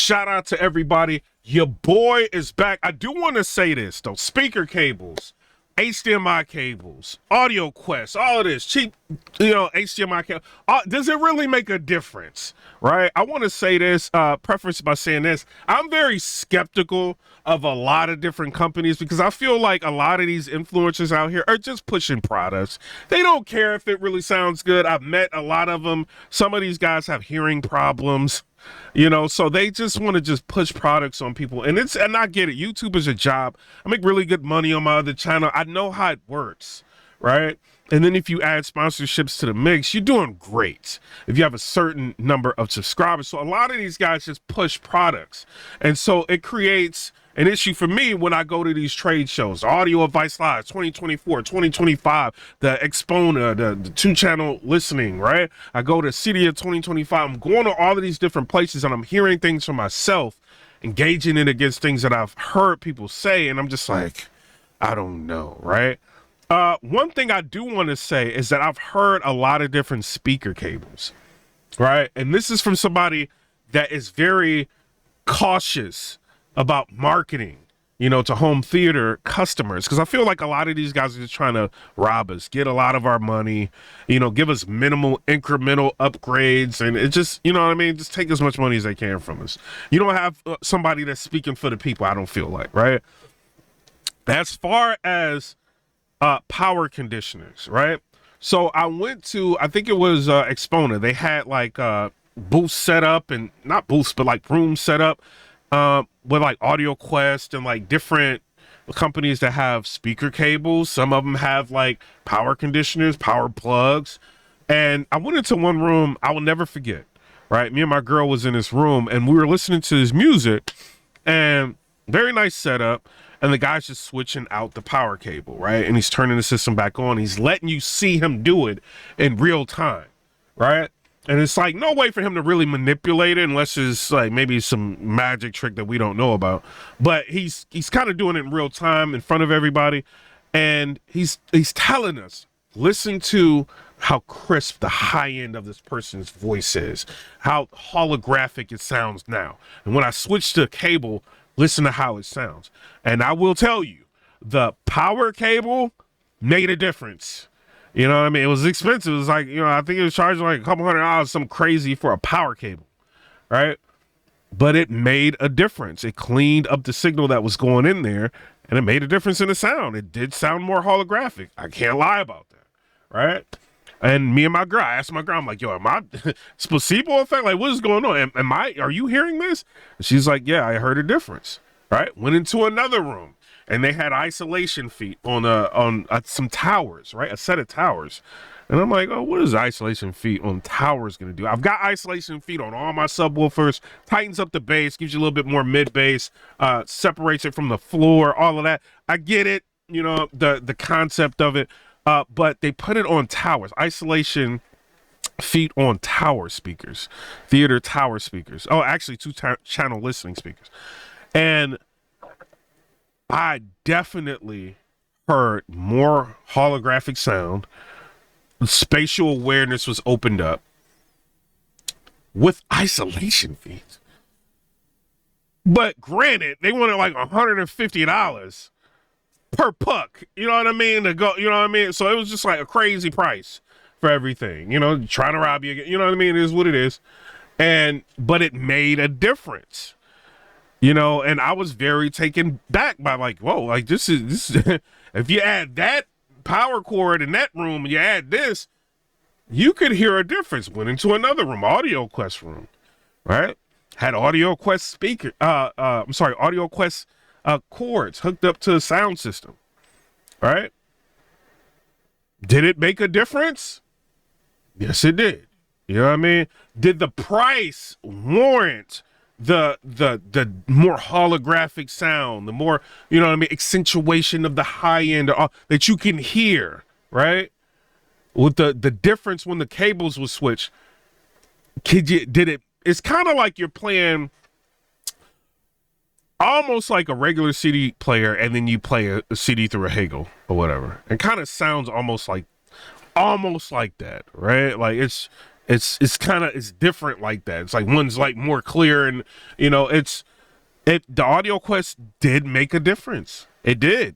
Shout out to everybody. Your boy is back. I do want to say this, though. Speaker cables, HDMI cables, Audio Quest, all of this cheap, HDMI cable. Does it really make a difference, right? I want to say this, preface by saying this. I'm very skeptical of a lot of different companies because I feel like a lot of these influencers out here are just pushing products. They don't care if it really sounds good. I've met a lot of them. Some of these guys have hearing problems. So they just want to just push products on people. And I get it. YouTube is a job. I make really good money on my other channel. I know how it works, right? And then if you add sponsorships to the mix, you're doing great if you have a certain number of subscribers. So a lot of these guys just push products. And so it creates an issue for me when I go to these trade shows, Audio Advice Live 2024, 2025, the Expona, the two-channel listening, right? I go to CDA 2025. I'm going to all of these different places and I'm hearing things for myself, engaging it against things that I've heard people say. And I'm just like, I don't know, right? One thing I do want to say is that I've heard a lot of different speaker cables, right? And this is from somebody that is very cautious about marketing, to home theater customers. Because I feel like a lot of these guys are just trying to rob us, get a lot of our money, give us minimal incremental upgrades. And it just, just take as much money as they can from us. You don't have somebody that's speaking for the people, I don't feel like, right? As far as power conditioners, right? So I went to, I think it was Expona. They had like booths set up, and not booths, but like rooms set up with like Audio Quest and like different companies that have speaker cables. Some of them have like power conditioners, power plugs. And I went into one room I will never forget, right? Me and my girl was in this room and we were listening to his music, and very nice setup. And the guy's just switching out the power cable, right? And he's turning the system back on. He's letting you see him do it in real time, right? And it's like no way for him to really manipulate it unless it's like maybe some magic trick that we don't know about. But he's kind of doing it in real time in front of everybody. And he's telling us, listen to how crisp the high end of this person's voice is, how holographic it sounds now. And when I switch to cable, listen to how it sounds. And I will tell you, the power cable made a difference. You know what I mean? It was expensive. It was like, I think it was charging like a couple $100, something crazy for a power cable, right? But it made a difference. It cleaned up the signal that was going in there, and it made a difference in the sound. It did sound more holographic. I can't lie about that, right? And me and my girl, I asked my girl, I'm like, yo, am I, it's placebo effect? Like, what is going on? Are you hearing this? And she's like, yeah, I heard a difference, right? Went into another room, and they had isolation feet on some towers, right? A set of towers. And I'm like, oh, what is isolation feet on towers going to do? I've got isolation feet on all my subwoofers, tightens up the bass, gives you a little bit more mid bass, separates it from the floor, all of that. I get it, the concept of it. But they put it on towers, isolation feet on tower speakers, theater tower speakers. Oh, actually two-channel listening speakers. And I definitely heard more holographic sound. Spatial awareness was opened up with isolation feet. But granted, they wanted like $150 per puck, you know what I mean? To go, you know what I mean? So it was just like a crazy price for everything, trying to rob you again, you know what I mean? It is what it is. But it made a difference, and I was very taken back by like, whoa, like this is if you add that power cord in that room and you add this, you could hear a difference. Went into another room, Audio Quest room, right? Had Audio Quest Audio Quest cords hooked up to a sound system, right? Did it make a difference? Yes, it did. You know what I mean? Did the price warrant the more holographic sound, the more, accentuation of the high end that you can hear, right? With the difference when the cables were switched, it's kind of like you're playing almost like a regular CD player, and then you play a CD through a Hagel or whatever. It kind of sounds almost like that, right? Like It's different like that. It's like one's like more clear, and you know, the Audio Quest did make a difference. It did.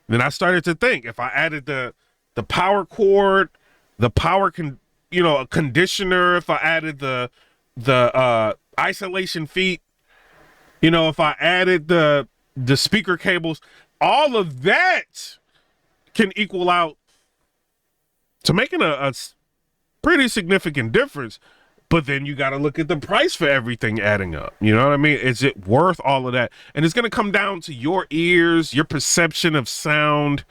Then I started to think, if I added the power cord, the a conditioner, if I added the isolation feet, if I added the speaker cables, all of that can equal out to making a pretty significant difference. But then you got to look at the price for everything adding up. You know what I mean? Is it worth all of that? And it's going to come down to your ears, your perception of sound.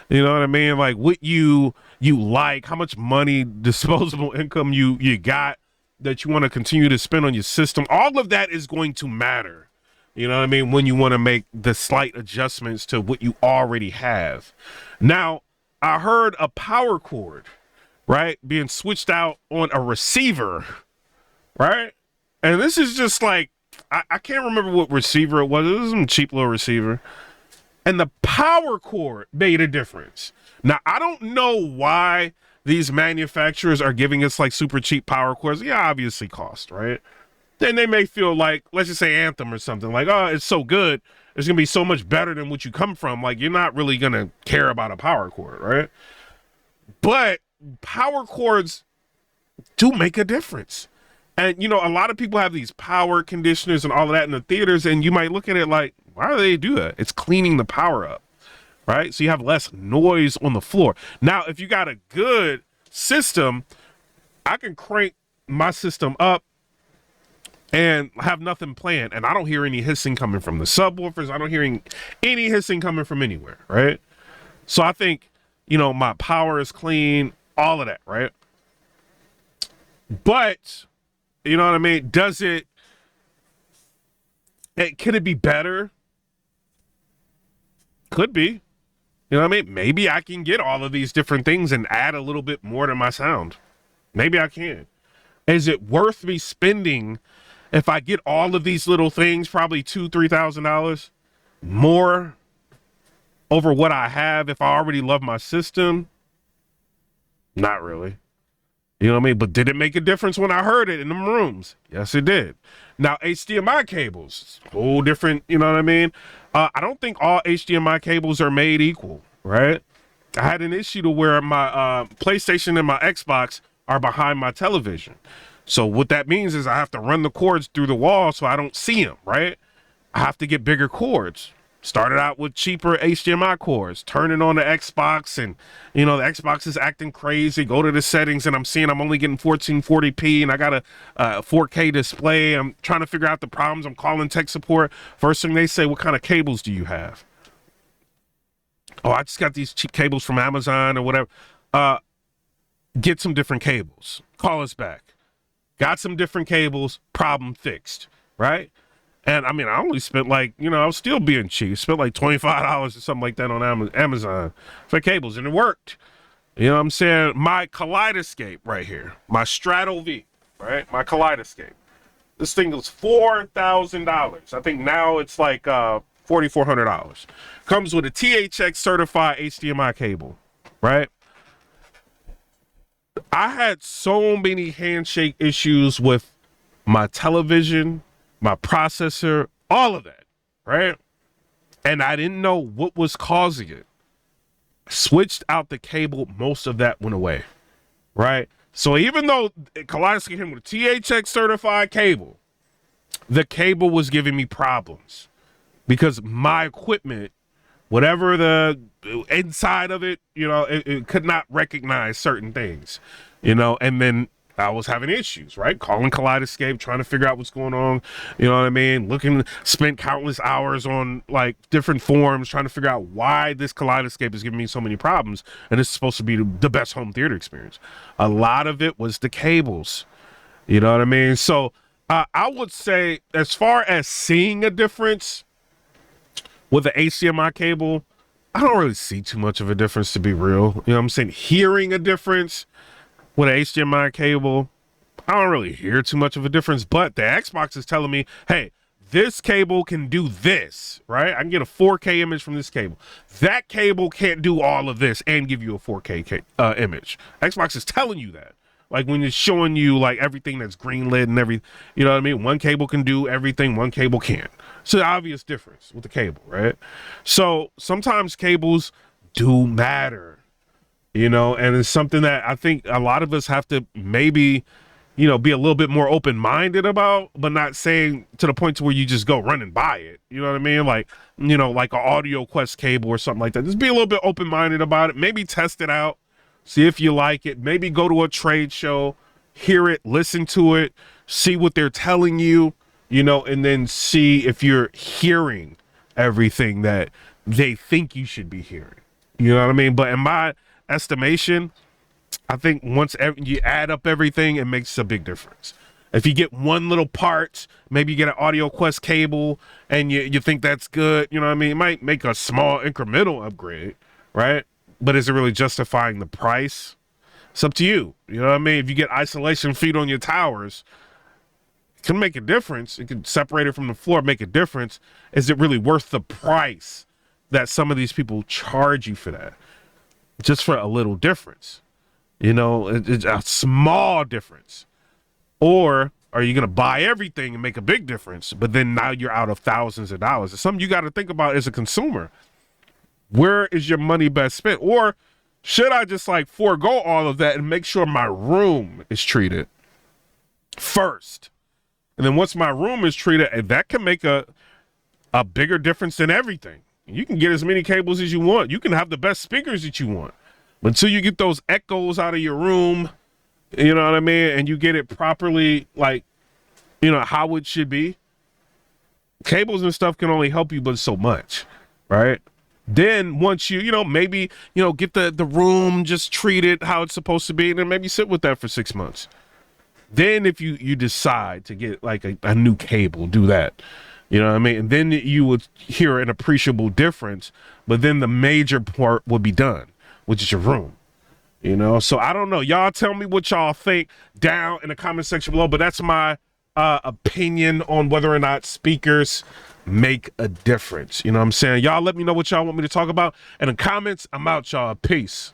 You know what I mean? Like what you like, how much money, disposable income you got that you want to continue to spend on your system. All of that is going to matter. You know what I mean? When you want to make the slight adjustments to what you already have. Now, I heard a power cord, right, being switched out on a receiver, right? And this is just like, I can't remember what receiver it was. It was some cheap little receiver. And the power cord made a difference. Now, I don't know why these manufacturers are giving us like super cheap power cords. Yeah, obviously cost, right? Then they may feel like, let's just say Anthem or something, like, oh, it's so good. It's going to be so much better than what you come from. Like, you're not really going to care about a power cord, right? But power cords do make a difference. And, a lot of people have these power conditioners and all of that in the theaters, and you might look at it like, why do they do that? It's cleaning the power up, right? So you have less noise on the floor. Now, if you got a good system, I can crank my system up and have nothing playing, and I don't hear any hissing coming from the subwoofers. I don't hear any hissing coming from anywhere, right? So I think, my power is clean, all of that, right? But, you know what I mean? Could it be better? Could be. You know what I mean? Maybe I can get all of these different things and add a little bit more to my sound. Maybe I can. Is it worth me spending, if I get all of these little things, probably $2,000-$3,000 more over what I have if I already love my system? Not really. You know what I mean? But did it make a difference when I heard it in them rooms? Yes, it did. Now, HDMI cables, whole different, you know what I mean? I don't think all HDMI cables are made equal, right? I had an issue to where my PlayStation and my Xbox are behind my television. So what that means is I have to run the cords through the wall so I don't see them, right? I have to get bigger cords. Started out with cheaper HDMI cords, turn it on the Xbox, and the Xbox is acting crazy. Go to the settings and I'm seeing I'm only getting 1440p and I got a 4K display. I'm trying to figure out the problems. I'm calling tech support. First thing they say, what kind of cables do you have? Oh, I just got these cheap cables from Amazon or whatever. Get some different cables. Call us back. Got some different cables, problem fixed, right? And I mean, I only spent I was still being cheap. Spent like $25 or something like that on Amazon for cables, and it worked. You know what I'm saying? My Kaleidoscape right here, my Strato V, right? My Kaleidoscape. This thing was $4,000. I think now it's like $4,400. Comes with a THX certified HDMI cable, right? I had so many handshake issues with my television, my processor, all of that, right? And I didn't know what was causing it. Switched out the cable, most of that went away, right? So even though Kaleidoscape came with a THX certified cable, the cable was giving me problems because my equipment, whatever the inside of it, it could not recognize certain things, and then I was having issues, right? Calling Kaleidoscape, trying to figure out what's going on. You know what I mean? Spent countless hours on like different forums trying to figure out why this Kaleidoscape is giving me so many problems. And it's supposed to be the best home theater experience. A lot of it was the cables. You know what I mean? So I would say, as far as seeing a difference with the HDMI cable, I don't really see too much of a difference, to be real. You know what I'm saying? Hearing a difference with an HDMI cable, I don't really hear too much of a difference, but the Xbox is telling me, hey, this cable can do this, right? I can get a 4K image from this cable. That cable can't do all of this and give you a 4K image. Xbox is telling you that. Like when it's showing you like everything that's greenlit and every, you know what I mean? One cable can do everything, one cable can't. It's an obvious difference with the cable, right? So sometimes cables do matter, you know, and it's something that I think a lot of us have to maybe, you know, be a little bit more open-minded about, but not saying to the point to where you just go run and buy it. You know what I mean? Like, you know, like an Audio Quest cable or something like that. Just be a little bit open-minded about it. Maybe test it out, see if you like it. Maybe go to a trade show, hear it, listen to it, see what they're telling you, you know, and then see if you're hearing everything that they think you should be hearing. You know what I mean? But in my estimation, I think once you add up everything, it makes a big difference. If you get one little part, maybe you get an Audio Quest cable and you think that's good, you know what I mean? It might make a small incremental upgrade, right? But is it really justifying the price? It's up to you. You know what I mean? If you get isolation feet on your towers, it can make a difference. It can separate it from the floor, make a difference. Is it really worth the price that some of these people charge you for that? Just for a little difference. You know, it's a small difference. Or are you going to buy everything and make a big difference? But then now you're out of thousands of dollars. It's something you got to think about as a consumer. Where is your money best spent? Or should I just like forego all of that and make sure my room is treated first? And then once my room is treated, that can make a bigger difference than everything. You can get as many cables as you want. You can have the best speakers that you want. Until you get those echoes out of your room, you know what I mean? And you get it properly, like, you know, how it should be. Cables and stuff can only help you but so much, right? Then once you know, maybe, you know, get the room just treated how it's supposed to be, and then maybe sit with that for 6 months. Then if you decide to get like a new cable, do that. You know what I mean? And then you would hear an appreciable difference, but then the major part will be done, which is your room, you know? So I don't know. Y'all tell me what y'all think down in the comment section below, but that's my opinion on whether or not speakers make a difference. You know what I'm saying? Y'all let me know what y'all want me to talk about in the comments. I'm out, y'all. Peace.